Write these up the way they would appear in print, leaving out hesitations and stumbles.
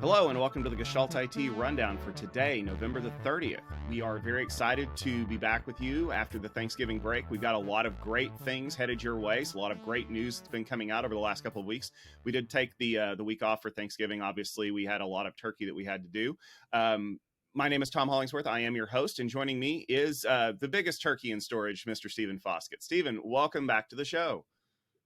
Hello and welcome to the Gestalt IT Rundown for today, November the 30th. We are very excited to be back with you after the Thanksgiving break. We've got a lot of great things headed your way. So a lot of great news that's been coming out over the last couple of weeks. We did take the week off for Thanksgiving. Obviously, we had a lot of turkey that we had to do. My name is Tom Hollingsworth. I am your host, and joining me is the biggest turkey in storage, Mr. Stephen Foskett. Stephen, welcome back to the show.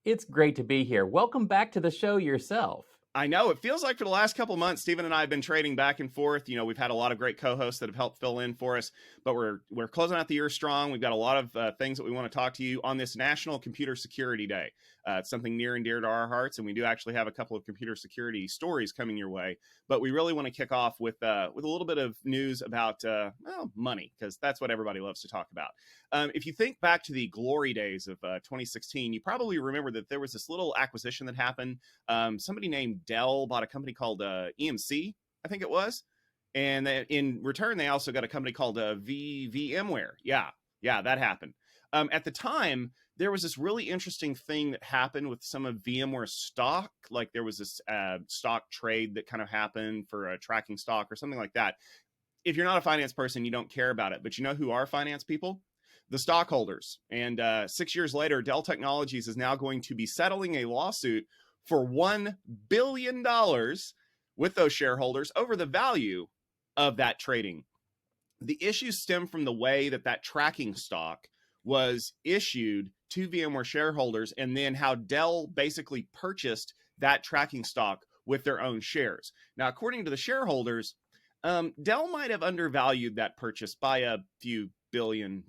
It's great to be here. Welcome back to the show yourself. I know it feels like for the last couple of months, Stephen and I have been trading back and forth. You know, we've had a lot of great co-hosts that have helped fill in for us, but we're closing out the year strong. We've got a lot of things that we want to talk to you on this National Computer Security Day. It's something near and dear to our hearts, and we do actually have a couple of computer security stories coming your way. But we really want to kick off with a little bit of news about money, because that's what everybody loves to talk about. If you think back to the glory days of 2016, you probably remember that there was this little acquisition that happened. Somebody named Dell bought a company called EMC, I think it was. And in return, they also got a company called VMware. Yeah, that happened. At the time, there was this really interesting thing that happened with some of VMware's stock. Like there was this stock trade that kind of happened for a tracking stock or something like that. If you're not a finance person, you don't care about it. But you know who are finance people? The stockholders. And 6 years later, Dell Technologies is now going to be settling a lawsuit for $1 billion with those shareholders over the value of that trading. The issues stem from the way that tracking stock was issued to VMware shareholders, and then how Dell basically purchased that tracking stock with their own shares. Now, according to the shareholders, Dell might have undervalued that purchase by a few $billion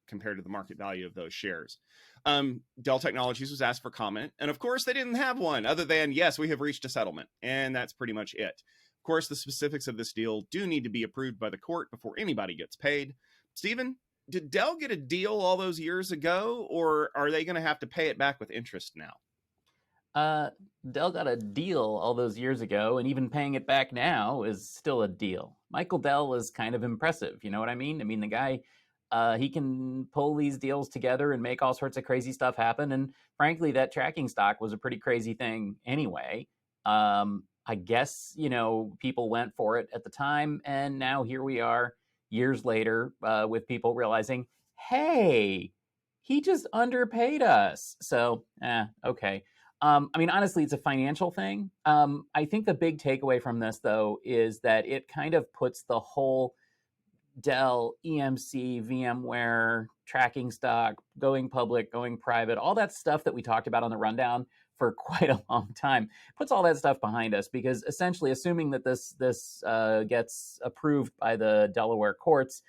compared to the market value of those shares. Dell Technologies was asked for comment, and of course they didn't have one other than, yes, we have reached a settlement, and that's pretty much it. Of course, the specifics of this deal do need to be approved by the court before anybody gets paid. Stephen, did Dell get a deal all those years ago, or are they going to have to pay it back with interest now? Dell got a deal all those years ago, and even paying it back now is still a deal. Michael Dell is kind of impressive, you know what I mean? I mean, the guy, he can pull these deals together and make all sorts of crazy stuff happen, and frankly, that tracking stock was a pretty crazy thing anyway. I guess, you know, people went for it at the time, and now here we are years later with people realizing, hey, he just underpaid us. So, okay. I mean, honestly, it's a financial thing. I think the big takeaway from this, though, is that it kind of puts the whole Dell, EMC, VMware, tracking stock, going public, going private, all that stuff that we talked about on the rundown for quite a long time, puts all that stuff behind us, because essentially, assuming that this gets approved by the Delaware courts,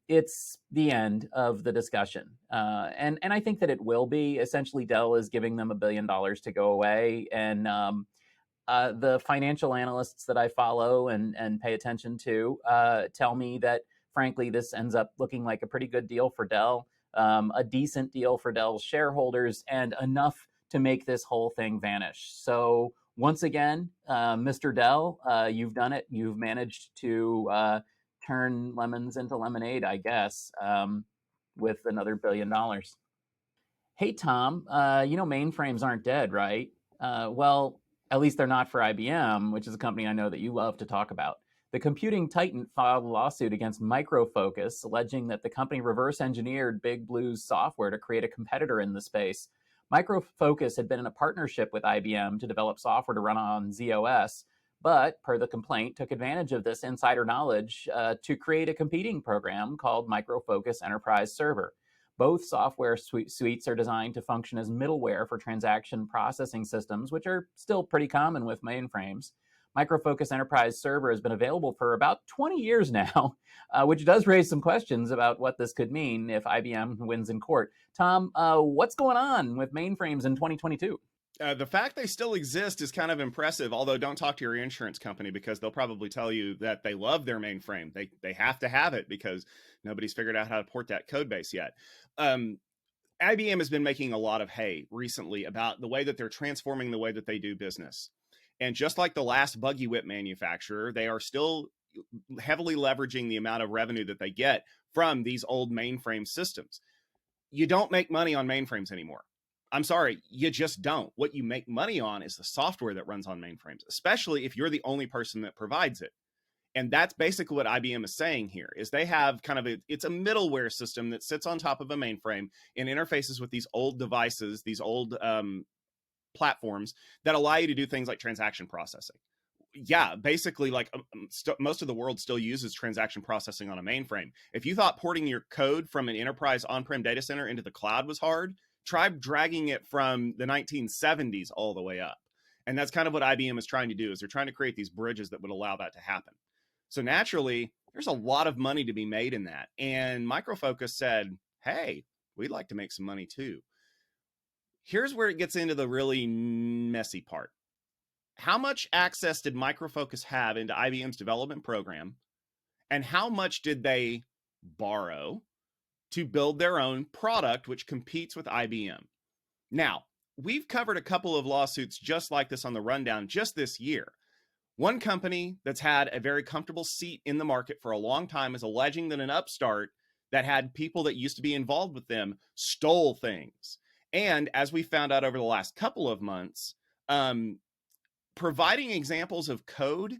it's the end of the discussion. And I think that it will be. Essentially, Dell is giving them $1 billion to go away. And the financial analysts that I follow and pay attention to tell me that, frankly, this ends up looking like a pretty good deal for Dell, a decent deal for Dell's shareholders, and enough to make this whole thing vanish. So once again, Mr. Dell, you've done it. You've managed to turn lemons into lemonade, I guess, with another $1 billion. Hey, Tom, you know mainframes aren't dead, right? Well, at least they're not for IBM, which is a company I know that you love to talk about. The computing titan filed a lawsuit against Micro Focus, alleging that the company reverse engineered Big Blue's software to create a competitor in the space. Micro Focus had been in a partnership with IBM to develop software to run on ZOS, but, per the complaint, took advantage of this insider knowledge to create a competing program called Micro Focus Enterprise Server. Both software suites are designed to function as middleware for transaction processing systems, which are still pretty common with mainframes. Micro Focus Enterprise Server has been available for about 20 years now, which does raise some questions about what this could mean if IBM wins in court. Tom, what's going on with mainframes in 2022? The fact they still exist is kind of impressive, although don't talk to your insurance company, because they'll probably tell you that they love their mainframe. They have to have it because nobody's figured out how to port that code base yet. IBM has been making a lot of hay recently about the way that they're transforming the way that they do business. And just like the last buggy whip manufacturer, they are still heavily leveraging the amount of revenue that they get from these old mainframe systems. You don't make money on mainframes anymore. I'm sorry, you just don't. What you make money on is the software that runs on mainframes, especially if you're the only person that provides it. And that's basically what IBM is saying here is they have kind of it's a middleware system that sits on top of a mainframe and interfaces with these old devices, these old platforms that allow you to do things like transaction processing. Yeah, basically, like most of the world still uses transaction processing on a mainframe. If you thought porting your code from an enterprise on-prem data center into the cloud was hard, try dragging it from the 1970s all the way up. And that's kind of what IBM is trying to do, is they're trying to create these bridges that would allow that to happen. So naturally, there's a lot of money to be made in that. And Micro Focus said, hey, we'd like to make some money too. Here's where it gets into the really messy part. How much access did Micro Focus have into IBM's development program? And how much did they borrow to build their own product, which competes with IBM? Now, we've covered a couple of lawsuits just like this on the rundown just this year. One company that's had a very comfortable seat in the market for a long time is alleging that an upstart that had people that used to be involved with them stole things. And as we found out over the last couple of months, providing examples of code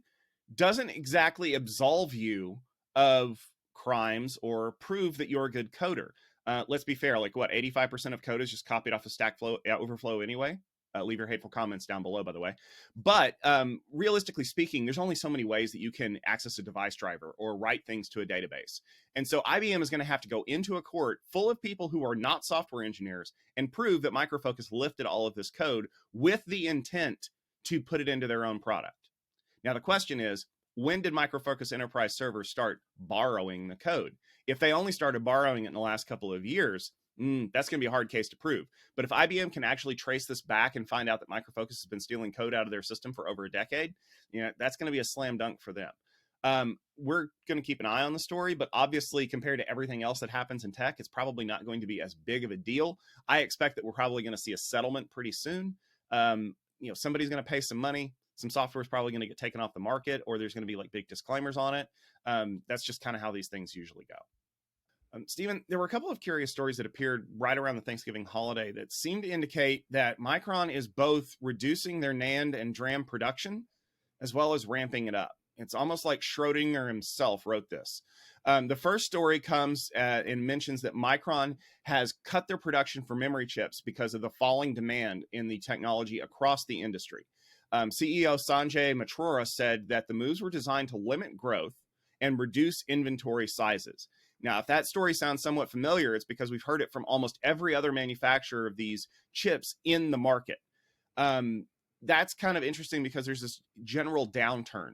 doesn't exactly absolve you of crimes or prove that you're a good coder. Let's be fair, like what, 85% of code is just copied off of Stack Overflow anyway? Leave your hateful comments down below, by the way. But realistically speaking, there's only so many ways that you can access a device driver or write things to a database. And so IBM is going to have to go into a court full of people who are not software engineers and prove that Micro Focus lifted all of this code with the intent to put it into their own product. Now, the question is, when did Micro Focus Enterprise servers start borrowing the code? If they only started borrowing it in the last couple of years, that's going to be a hard case to prove. But if IBM can actually trace this back and find out that Micro Focus has been stealing code out of their system for over a decade, that's going to be a slam dunk for them. We're going to keep an eye on the story, but obviously compared to everything else that happens in tech, it's probably not going to be as big of a deal. I expect that we're probably going to see a settlement pretty soon. Somebody's going to pay some money. Some software is probably going to get taken off the market, or there's going to be like big disclaimers on it. That's just kind of how these things usually go. Stephen, there were a couple of curious stories that appeared right around the Thanksgiving holiday that seemed to indicate that Micron is both reducing their NAND and DRAM production as well as ramping it up. It's almost like Schrodinger himself wrote this. The first story comes and mentions that Micron has cut their production for memory chips because of the falling demand in the technology across the industry. CEO Sanjay Matrora said that the moves were designed to limit growth and reduce inventory sizes. Now, if that story sounds somewhat familiar, it's because we've heard it from almost every other manufacturer of these chips in the market. That's kind of interesting because there's this general downturn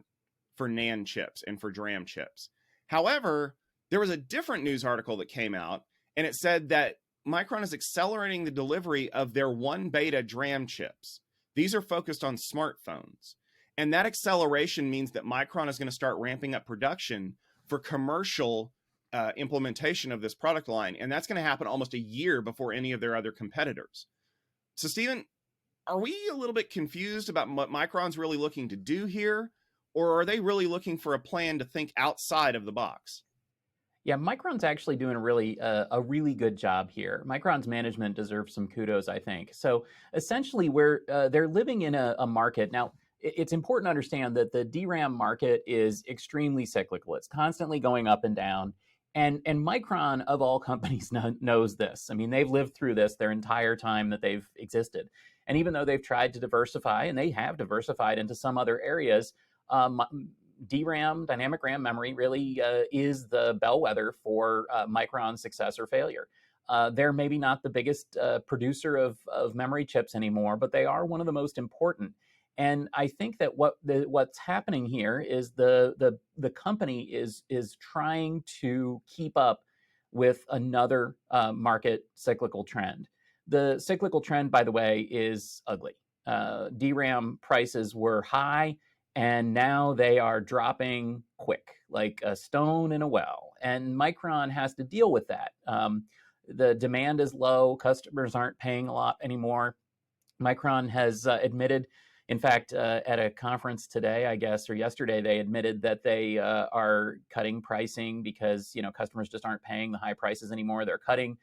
for NAND chips and for DRAM chips. However, there was a different news article that came out, and it said that Micron is accelerating the delivery of their 1-beta DRAM chips. These are focused on smartphones. And that acceleration means that Micron is going to start ramping up production for commercial implementation of this product line. And that's going to happen almost a year before any of their other competitors. So, Stephen, are we a little bit confused about what Micron's really looking to do here? Or are they really looking for a plan to think outside of the box? Yeah, Micron's actually doing a really good job here. Micron's management deserves some kudos, I think. So essentially, they're living in a market. Now, it's important to understand that the DRAM market is extremely cyclical. It's constantly going up and down. And Micron, of all companies, knows this. I mean, they've lived through this their entire time that they've existed. And even though they've tried to diversify, and they have diversified into some other areas, DRAM, dynamic RAM memory, really is the bellwether for Micron's success or failure. They're maybe not the biggest producer of memory chips anymore, but they are one of the most important. And I think that what's happening here is the company is trying to keep up with another market cyclical trend. The cyclical trend, by the way, is ugly. DRAM prices were high, and now they are dropping quick, like a stone in a well. And Micron has to deal with that. The demand is low. Customers aren't paying a lot anymore. Micron has admitted, in fact, at a conference today, I guess, or yesterday, they admitted that they are cutting pricing because customers just aren't paying the high prices anymore. They're cutting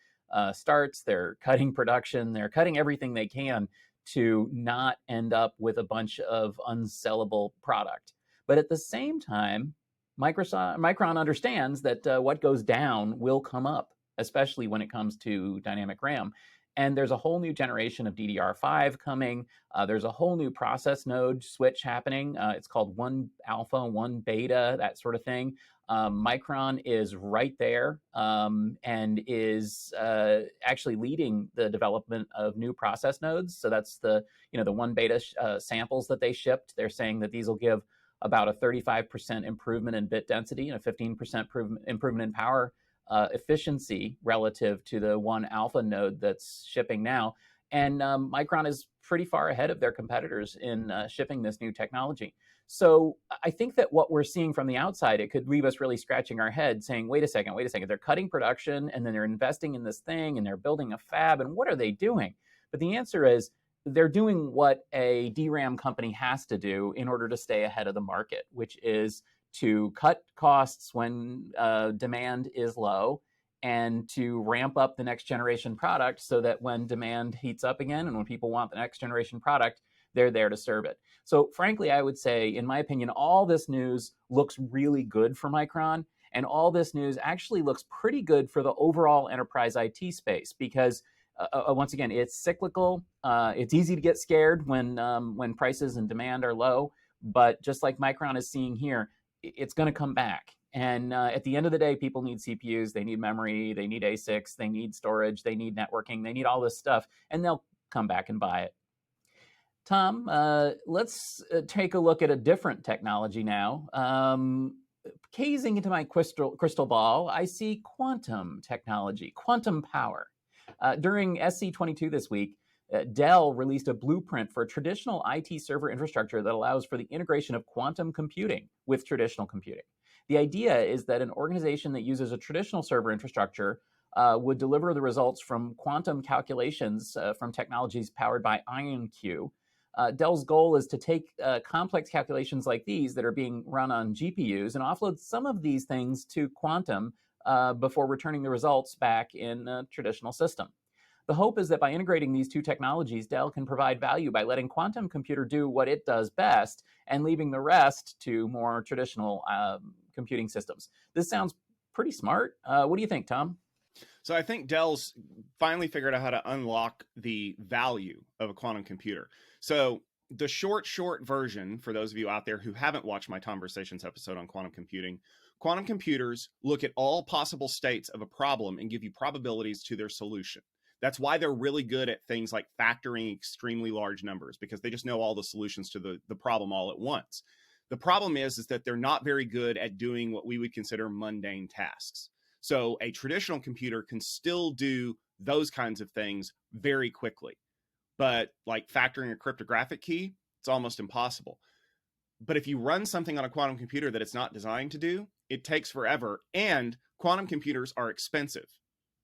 starts, they're cutting production, they're cutting everything they can to not end up with a bunch of unsellable product. But at the same time, Micron understands that what goes down will come up, especially when it comes to dynamic RAM. And there's a whole new generation of DDR5 coming. There's a whole new process node switch happening. It's called 1 alpha, 1 beta, that sort of thing. Micron is right there and is actually leading the development of new process nodes. So that's the 1 beta samples that they shipped. They're saying that these will give about a 35% improvement in bit density and a 15% improvement in power efficiency relative to the 1 alpha node that's shipping now. And Micron is pretty far ahead of their competitors in shipping this new technology. So I think that what we're seeing from the outside, it could leave us really scratching our head saying, wait a second, they're cutting production and then they're investing in this thing and they're building a fab, and what are they doing? But the answer is they're doing what a DRAM company has to do in order to stay ahead of the market, which is to cut costs when demand is low and to ramp up the next generation product so that when demand heats up again and when people want the next generation product, they're there to serve it. So frankly, I would say, in my opinion, all this news looks really good for Micron, and all this news actually looks pretty good for the overall enterprise IT space because once again, it's cyclical. It's easy to get scared when prices and demand are low, but just like Micron is seeing here, it's going to come back. And at the end of the day, people need CPUs, they need memory, they need ASICs, they need storage, they need networking, they need all this stuff, and they'll come back and buy it. Tom, let's take a look at a different technology now. Gazing into my crystal ball, I see quantum technology, quantum power. During SC22 this week, Dell released a blueprint for a traditional IT server infrastructure that allows for the integration of quantum computing with traditional computing. The idea is that an organization that uses a traditional server infrastructure would deliver the results from quantum calculations from technologies powered by IonQ. Dell's goal is to take complex calculations like these that are being run on GPUs and offload some of these things to quantum before returning the results back in a traditional system. The hope is that by integrating these two technologies, Dell can provide value by letting quantum computer do what it does best and leaving the rest to more traditional computing systems. This sounds pretty smart. What do you think, Tom? So I think Dell's finally figured out how to unlock the value of a quantum computer. So the short version, for those of you out there who haven't watched my Conversations episode on quantum computing, quantum computers look at all possible states of a problem and give you probabilities to their solution. That's why they're really good at things like factoring extremely large numbers, because they just know all the solutions to the problem all at once. The problem is that they're not very good at doing what we would consider mundane tasks. So a traditional computer can still do those kinds of things very quickly. But like factoring a cryptographic key, it's almost impossible. But if you run something on a quantum computer that it's not designed to do, it takes forever. And quantum computers are expensive,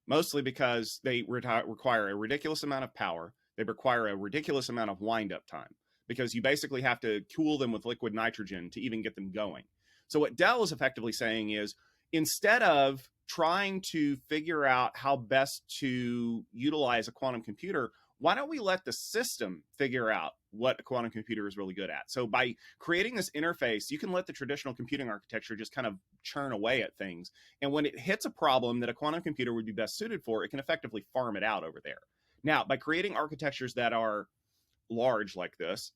mostly because they require a ridiculous amount of power. They require a ridiculous amount of wind-up time because you basically have to cool them with liquid nitrogen to even get them going. So what Dell is effectively saying is, instead of trying to figure out how best to utilize a quantum computer, why don't we let the system figure out what a quantum computer is really good at? So by creating this interface, you can let the traditional computing architecture just kind of churn away at things. And when it hits a problem that a quantum computer would be best suited for, it can effectively farm it out over there. Now, by creating architectures that are large like this,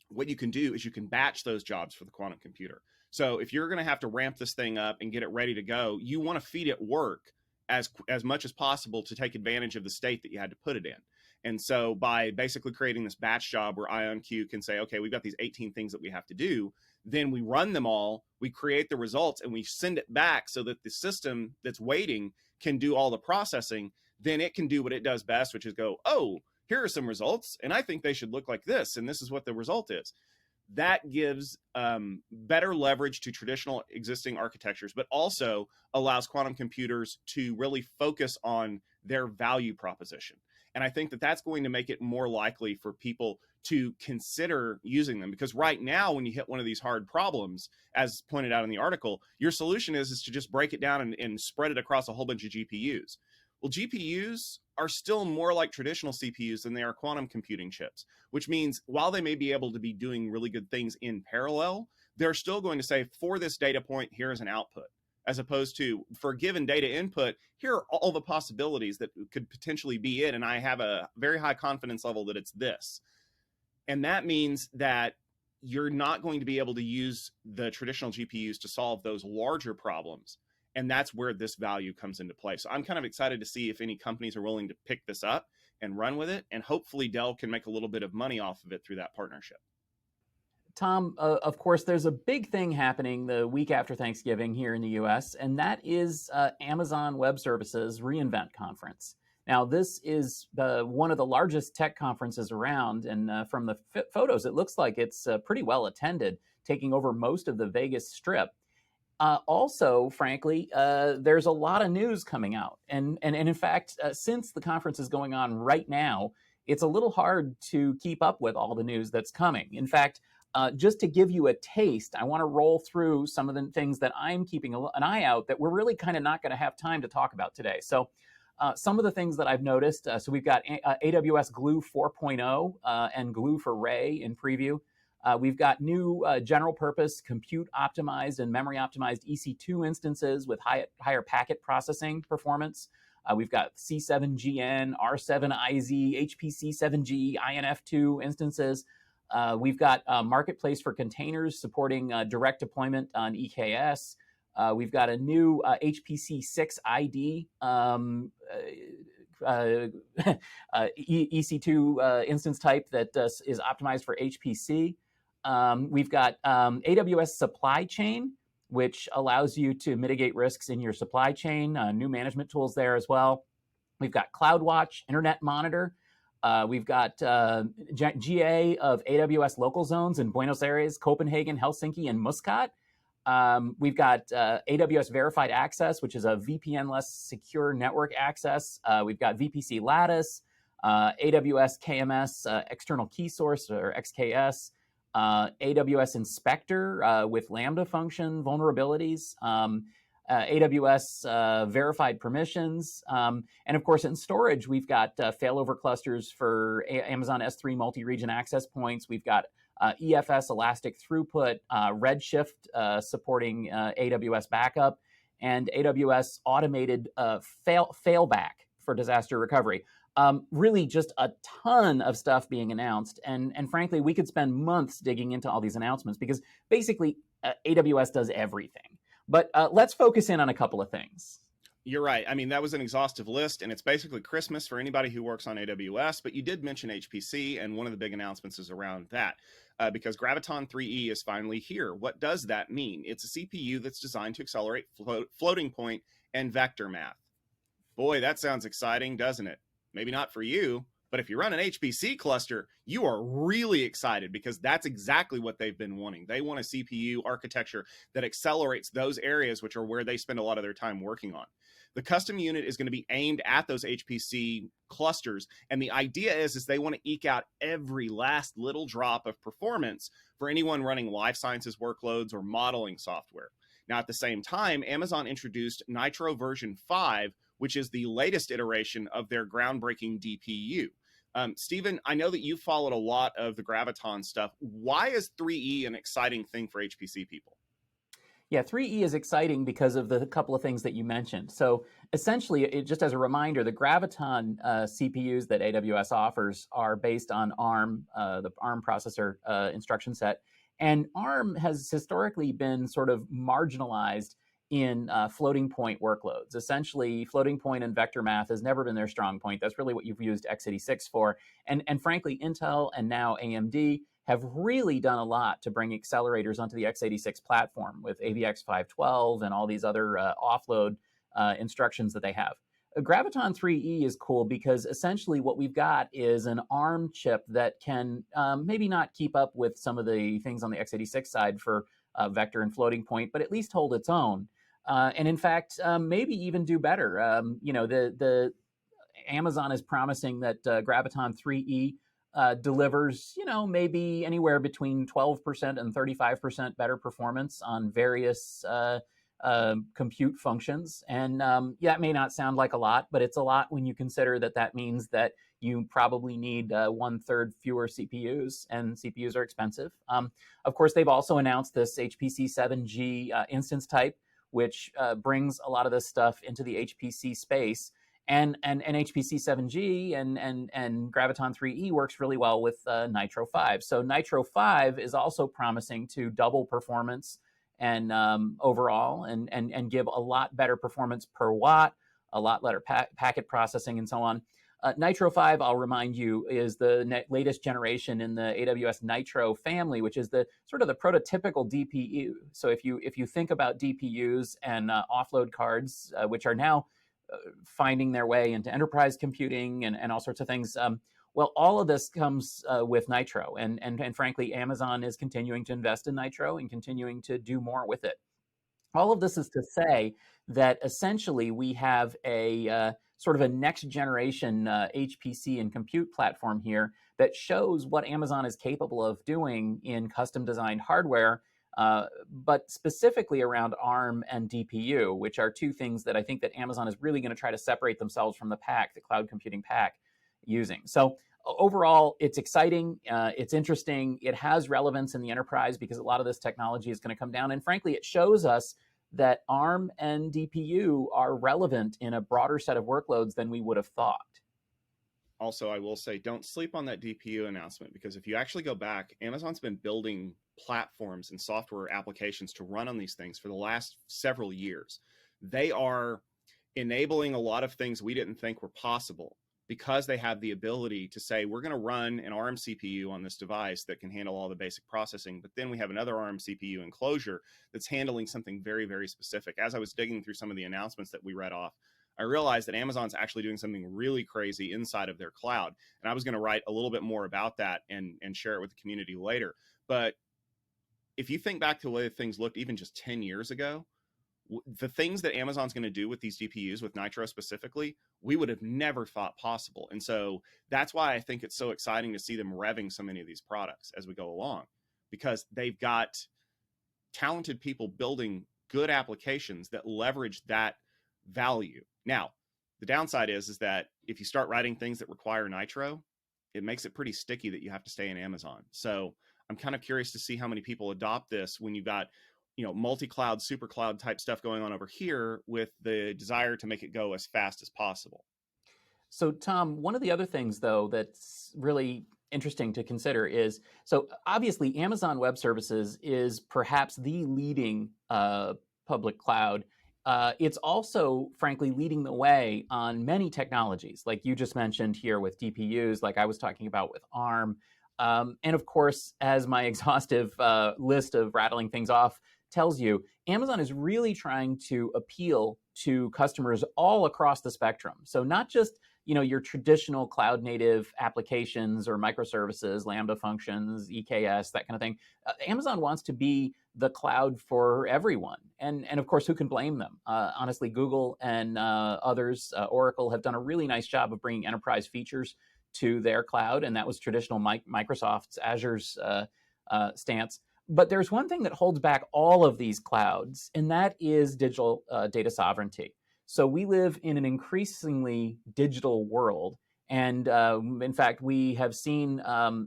what you can do is you can batch those jobs for the quantum computer. So if you're going to have to ramp this thing up and get it ready to go, you want to feed it work as much as possible to take advantage of the state that you had to put it in. And so by basically creating this batch job where IonQ can say, okay, we've got these 18 things that we have to do, then we run them all, we create the results, and we send it back so that the system that's waiting can do all the processing. Then it can do what it does best, which is go, oh, here are some results, and I think they should look like this, and this is what the result is. That gives better leverage to traditional existing architectures, but also allows quantum computers to really focus on their value proposition. And I think that that's going to make it more likely for people to consider using them, because right now, when you hit one of these hard problems, as pointed out in the article, your solution is to just break it down and spread it across a whole bunch of GPUs. Well, GPUs are still more like traditional CPUs than they are quantum computing chips, which means while they may be able to be doing really good things in parallel, they're still going to say, for this data point, here's an output, as opposed to for a given data input, here are all the possibilities that could potentially be it. And I have a very high confidence level that it's this. And that means that you're not going to be able to use the traditional GPUs to solve those larger problems. And that's where this value comes into play. So I'm kind of excited to see if any companies are willing to pick this up and run with it. And hopefully Dell can make a little bit of money off of it through that partnership. Tom, of course, there's a big thing happening the week after Thanksgiving here in the US, and that is Amazon Web Services reInvent Conference. Now, this is one of the largest tech conferences around, and from the photos, it looks like it's pretty well attended, taking over most of the Vegas Strip. Also, frankly, there's a lot of news coming out. And in fact, since the conference is going on right now, it's a little hard to keep up with all the news that's coming. In fact, just to give you a taste, I want to roll through some of the things that I'm keeping an eye out that we're really kind of not going to have time to talk about today. So some of the things that I've noticed, so we've got AWS Glue 4.0 and Glue for Ray in preview. We've got new general purpose compute optimized and memory optimized EC2 instances with higher packet processing performance. We've got C7GN, R7IZ, HPC 7G, INF2 instances. We've got Marketplace for containers supporting direct deployment on EKS. We've got a new HPC 6 ID EC2 instance type that is optimized for HPC. We've got AWS Supply Chain, which allows you to mitigate risks in your supply chain, new management tools there as well. We've got CloudWatch, Internet Monitor. We've got GA of AWS local zones in Buenos Aires, Copenhagen, Helsinki, and Muscat. We've got AWS Verified Access, which is a VPN-less secure network access. We've got VPC Lattice, AWS KMS External Key Source, or XKS, AWS Inspector with Lambda function vulnerabilities, AWS verified permissions. And of course, in storage, we've got failover clusters for Amazon S3 multi-region access points. We've got EFS elastic throughput, Redshift supporting AWS backup, and AWS automated failback for disaster recovery. Really just a ton of stuff being announced. And frankly, we could spend months digging into all these announcements because basically AWS does everything. But let's focus in on a couple of things. You're right. I mean, that was an exhaustive list, and it's basically Christmas for anybody who works on AWS. But you did mention HPC, and one of the big announcements is around that because Graviton 3E is finally here. What does that mean? It's a CPU that's designed to accelerate floating point and vector math. Boy, that sounds exciting, doesn't it? Maybe not for you, but if you run an HPC cluster, you are really excited because that's exactly what they've been wanting. They want a CPU architecture that accelerates those areas, which are where they spend a lot of their time working on. The custom unit is going to be aimed at those HPC clusters. And the idea is they want to eke out every last little drop of performance for anyone running life sciences workloads or modeling software. Now, at the same time, Amazon introduced Nitro version 5, which is the latest iteration of their groundbreaking DPU. Stephen, I know that you followed a lot of the Graviton stuff. Why is 3E an exciting thing for HPC people? Yeah, 3E is exciting because of the couple of things that you mentioned. So essentially, just as a reminder, the Graviton CPUs that AWS offers are based on ARM, the ARM processor instruction set. And ARM has historically been sort of marginalized in floating point workloads. Essentially, floating point and vector math has never been their strong point. That's really what you've used x86 for. And frankly, Intel and now AMD have really done a lot to bring accelerators onto the x86 platform with AVX 512 and all these other offload instructions that they have. Graviton 3E is cool because essentially what we've got is an ARM chip that can maybe not keep up with some of the things on the x86 side for vector and floating point, but at least hold its own. And in fact, maybe even do better. The Amazon is promising that Graviton 3E delivers, maybe anywhere between 12% and 35% better performance on various compute functions. And yeah, it may not sound like a lot, but it's a lot when you consider that that means that you probably need 1/3 fewer CPUs, and CPUs are expensive. Of course, they've also announced this HPC 7G instance type, which brings a lot of this stuff into the HPC space. And HPC 7G and Graviton 3E works really well with Nitro 5. So Nitro 5 is also promising to double performance and overall, and give a lot better performance per watt, a lot better packet processing, and so on. Nitro 5, I'll remind you, is the latest generation in the AWS Nitro family, which is the sort of the prototypical DPU. So if you think about DPUs and offload cards, which are now finding their way into enterprise computing and all sorts of things, well, all of this comes with Nitro, and frankly, Amazon is continuing to invest in Nitro and continuing to do more with it. All of this is to say that essentially we have a sort of a next generation HPC and compute platform here that shows what Amazon is capable of doing in custom designed hardware, but specifically around ARM and DPU, which are two things that I think that Amazon is really going to try to separate themselves from the pack, the cloud computing pack, using. So overall, it's exciting, it's interesting, it has relevance in the enterprise because a lot of this technology is going to come down. And frankly, it shows us that ARM and DPU are relevant in a broader set of workloads than we would have thought. Also, I will say, don't sleep on that DPU announcement, because if you actually go back, Amazon's been building platforms and software applications to run on these things for the last several years. They are enabling a lot of things we didn't think were possible, because they have the ability to say, we're going to run an ARM CPU on this device that can handle all the basic processing, but then we have another ARM CPU enclosure that's handling something very, very specific. As I was digging through some of the announcements that we read off, I realized that Amazon's actually doing something really crazy inside of their cloud. And I was going to write a little bit more about that and share it with the community later. But if you think back to the way things looked even just 10 years ago, the things that Amazon's going to do with these GPUs, with Nitro specifically, we would have never thought possible. And so that's why I think it's so exciting to see them revving so many of these products as we go along, because they've got talented people building good applications that leverage that value. Now, the downside is that if you start writing things that require Nitro, it makes it pretty sticky that you have to stay in Amazon. So I'm kind of curious to see how many people adopt this when you've got, you know, multi-cloud, super cloud type stuff going on over here with the desire to make it go as fast as possible. So Tom, one of the other things though that's really interesting to consider is, so obviously Amazon Web Services is perhaps the leading public cloud. It's also, frankly, leading the way on many technologies, like you just mentioned here with DPUs, like I was talking about with ARM. And of course, as my exhaustive list of rattling things off tells you, Amazon is really trying to appeal to customers all across the spectrum. So not just, you know, your traditional cloud native applications or microservices, Lambda functions, EKS, that kind of thing. Amazon wants to be the cloud for everyone. And of course, who can blame them? Honestly, Google and others, Oracle, have done a really nice job of bringing enterprise features to their cloud. And that was traditional Microsoft's Azure's stance. But there's one thing that holds back all of these clouds, and that is digital data sovereignty. So we live in an increasingly digital world. And in fact, we have seen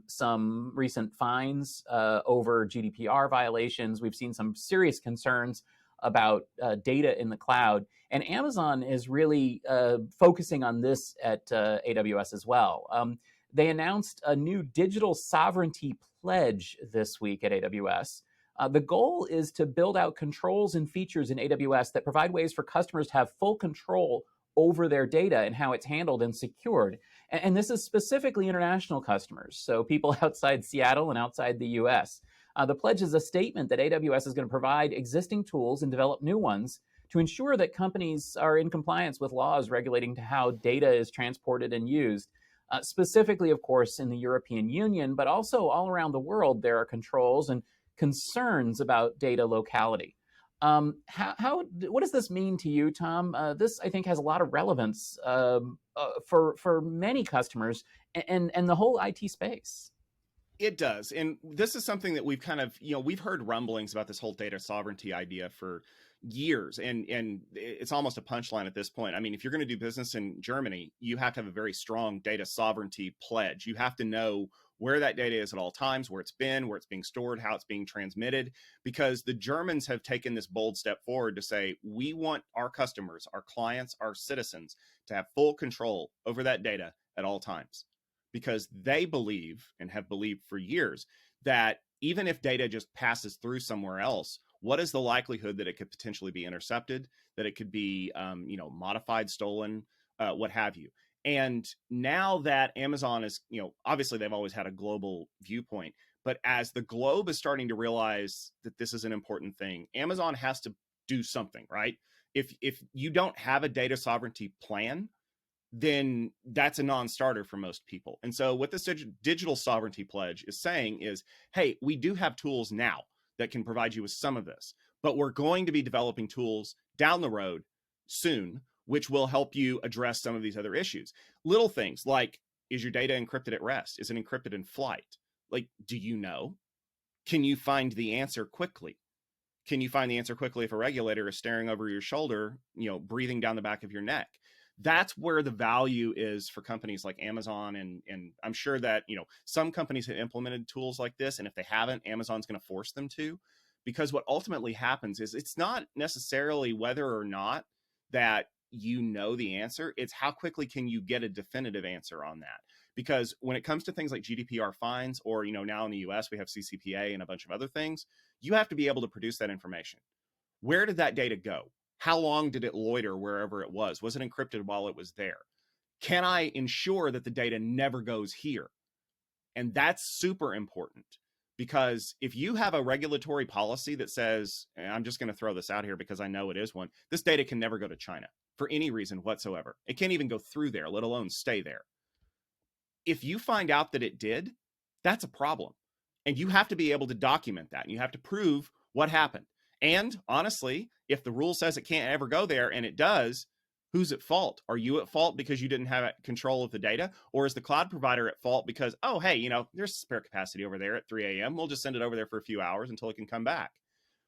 some recent fines over GDPR violations. We've seen some serious concerns about data in the cloud. And Amazon is really focusing on this at AWS as well. They announced a new digital sovereignty pledge this week at AWS. The goal is to build out controls and features in AWS that provide ways for customers to have full control over their data and how it's handled and secured. And this is specifically international customers, so people outside Seattle and outside the US. The pledge is a statement that AWS is going to provide existing tools and develop new ones to ensure that companies are in compliance with laws regulating to how data is transported and used. Specifically, of course, in the European Union, but also all around the world, there are controls and concerns about data locality. What does this mean to you, Tom? This, I think, has a lot of relevance for many customers and the whole IT space. It does. And this is something that we've kind of, we've heard rumblings about this whole data sovereignty idea for, years, and it's almost a punchline at this point. I mean, if you're going to do business in Germany, you have to have a very strong data sovereignty pledge. You have to know where that data is at all times, where it's been, where it's being stored, how it's being transmitted, because the Germans have taken this bold step forward to say, we want our customers, our clients, our citizens to have full control over that data at all times, because they believe, and have believed for years, that even if data just passes through somewhere else, what is the likelihood that it could potentially be intercepted, that it could be, modified, stolen, what have you? And now that Amazon is, obviously they've always had a global viewpoint, but as the globe is starting to realize that this is an important thing, Amazon has to do something, right? If you don't have a data sovereignty plan, then that's a non-starter for most people. And so what this digital sovereignty pledge is saying is, hey, we do have tools now that can provide you with some of this, but we're going to be developing tools down the road soon, which will help you address some of these other issues. Little things like, is your data encrypted at rest? Is it encrypted in flight? Like, do you know? Can you find the answer quickly? Can you find the answer quickly if a regulator is staring over your shoulder, breathing down the back of your neck? That's where the value is for companies like Amazon. And I'm sure that, some companies have implemented tools like this. And if they haven't, Amazon's going to force them to, because what ultimately happens is it's not necessarily whether or not that you know the answer, it's how quickly can you get a definitive answer on that. Because when it comes to things like GDPR fines, or, now in the US, we have CCPA and a bunch of other things, you have to be able to produce that information. Where did that data go? How long did it loiter wherever it was? Was it encrypted while it was there? Can I ensure that the data never goes here? And that's super important, because if you have a regulatory policy that says, and I'm just going to throw this out here because I know it is one, this data can never go to China for any reason whatsoever. It can't even go through there, let alone stay there. If you find out that it did, that's a problem. And you have to be able to document that, and you have to prove what happened. And honestly, if the rule says it can't ever go there and it does, who's at fault? Are you at fault because you didn't have control of the data? Or is the cloud provider at fault because, oh, hey, there's spare capacity over there at 3 a.m. We'll just send it over there for a few hours until it can come back.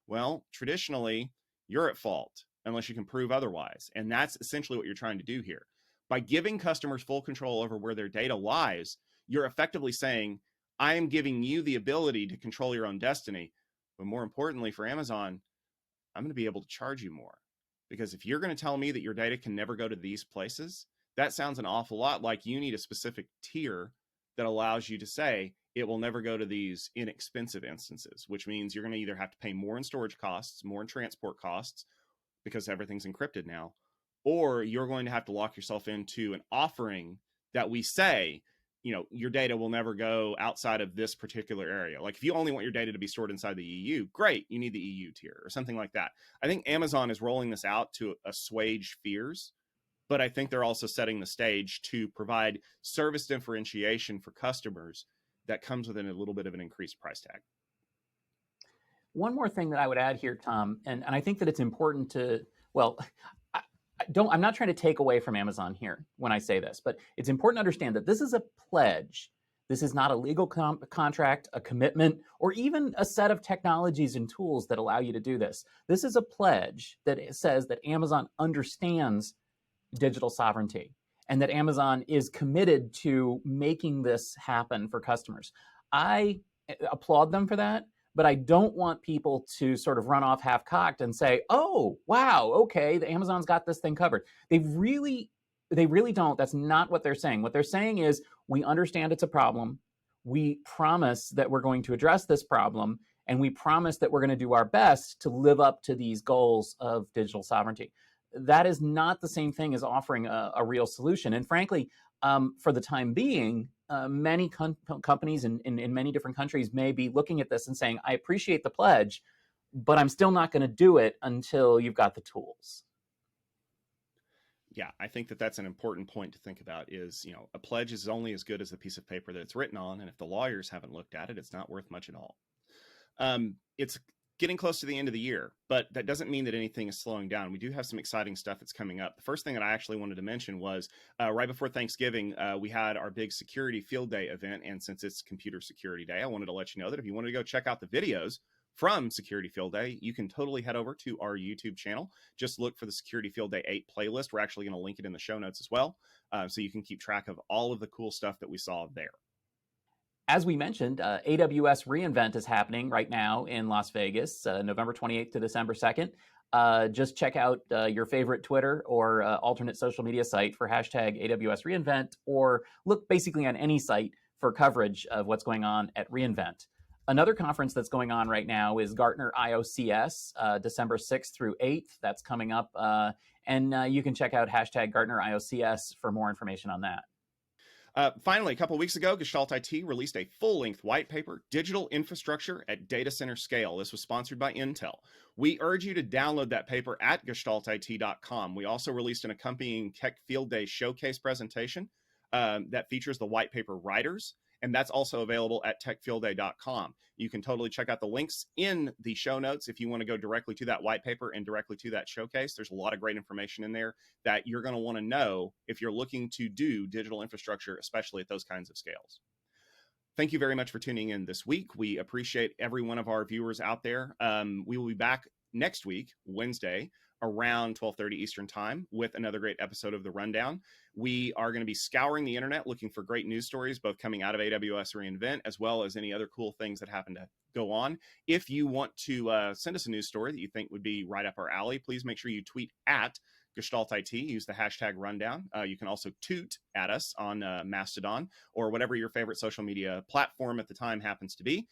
Well, traditionally, you're at fault unless you can prove otherwise. And that's essentially what you're trying to do here. By giving customers full control over where their data lies, you're effectively saying, I am giving you the ability to control your own destiny. But more importantly for Amazon, I'm going to be able to charge you more. Because if you're going to tell me that your data can never go to these places, that sounds an awful lot like you need a specific tier that allows you to say it will never go to these inexpensive instances, which means you're going to either have to pay more in storage costs, more in transport costs, because everything's encrypted now, or you're going to have to lock yourself into an offering that we say, your data will never go outside of this particular area. Like if you only want your data to be stored inside the EU, great, you need the EU tier or something like that. I think Amazon is rolling this out to assuage fears, but I think they're also setting the stage to provide service differentiation for customers that comes with a little bit of an increased price tag. One more thing that I would add here, Tom, and I think that it's important to, well, I'm not trying to take away from Amazon here when I say this, but it's important to understand that this is a pledge. This is not a legal contract, a commitment, or even a set of technologies and tools that allow you to do this. This is a pledge that says that Amazon understands digital sovereignty and that Amazon is committed to making this happen for customers. I applaud them for that. But I don't want people to sort of run off half-cocked and say, oh, wow, okay, the Amazon's got this thing covered. They really don't. That's not what they're saying. What they're saying is, we understand it's a problem. We promise that we're going to address this problem, and we promise that we're going to do our best to live up to these goals of digital sovereignty. That is not the same thing as offering a real solution. And frankly, for the time being, many companies in many different countries may be looking at this and saying, I appreciate the pledge, but I'm still not going to do it until you've got the tools. Yeah, I think that that's an important point to think about is, a pledge is only as good as the piece of paper that it's written on. And if the lawyers haven't looked at it, it's not worth much at all. It's getting close to the end of the year, but that doesn't mean that anything is slowing down. We do have some exciting stuff that's coming up. The first thing that I actually wanted to mention was right before Thanksgiving, we had our big security field day event. And since it's Computer Security Day, I wanted to let you know that if you wanted to go check out the videos from Security Field Day, you can totally head over to our YouTube channel. Just look for the Security Field Day 8 playlist. We're actually going to link it in the show notes as well, so you can keep track of all of the cool stuff that we saw there. As we mentioned, AWS reInvent is happening right now in Las Vegas, November 28th to December 2nd. Just check out your favorite Twitter or alternate social media site for hashtag AWS reInvent, or look basically on any site for coverage of what's going on at reInvent. Another conference that's going on right now is Gartner IOCS, December 6th through 8th. That's coming up. And you can check out hashtag Gartner IOCS for more information on that. Finally, a couple of weeks ago, Gestalt IT released a full-length white paper, Digital Infrastructure at Data Center Scale. This was sponsored by Intel. We urge you to download that paper at gestaltit.com. We also released an accompanying Tech Field Day showcase presentation that features the white paper writers, and that's also available at techfieldday.com. You can totally check out the links in the show notes if you want to go directly to that white paper and directly to that showcase. There's a lot of great information in there that you're going to want to know if you're looking to do digital infrastructure, especially at those kinds of scales. Thank you very much for tuning in this week. We appreciate every one of our viewers out there. We will be back next week, Wednesday, around 12:30 Eastern Time with another great episode of The Rundown. We are going to be scouring the internet looking for great news stories, both coming out of AWS reInvent, as well as any other cool things that happen to go on. If you want to send us a news story that you think would be right up our alley, please make sure you tweet at Gestalt IT, use the hashtag rundown. You can also toot at us on Mastodon or whatever your favorite social media platform at the time happens to be.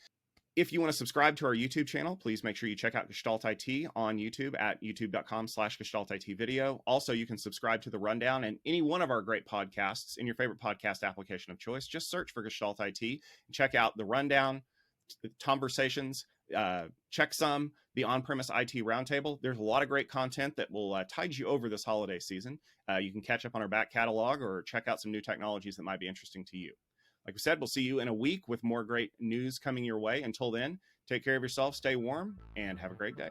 If you want to subscribe to our YouTube channel, please make sure you check out Gestalt IT on YouTube at youtube.com/Gestalt IT video. Also, you can subscribe to The Rundown and any one of our great podcasts in your favorite podcast application of choice. Just search for Gestalt IT and check out The Rundown, Conversations, Checksum, the On-Premise IT Roundtable. There's a lot of great content that will tide you over this holiday season. You can catch up on our back catalog or check out some new technologies that might be interesting to you. Like we said, we'll see you in a week with more great news coming your way. Until then, take care of yourself, stay warm, and have a great day.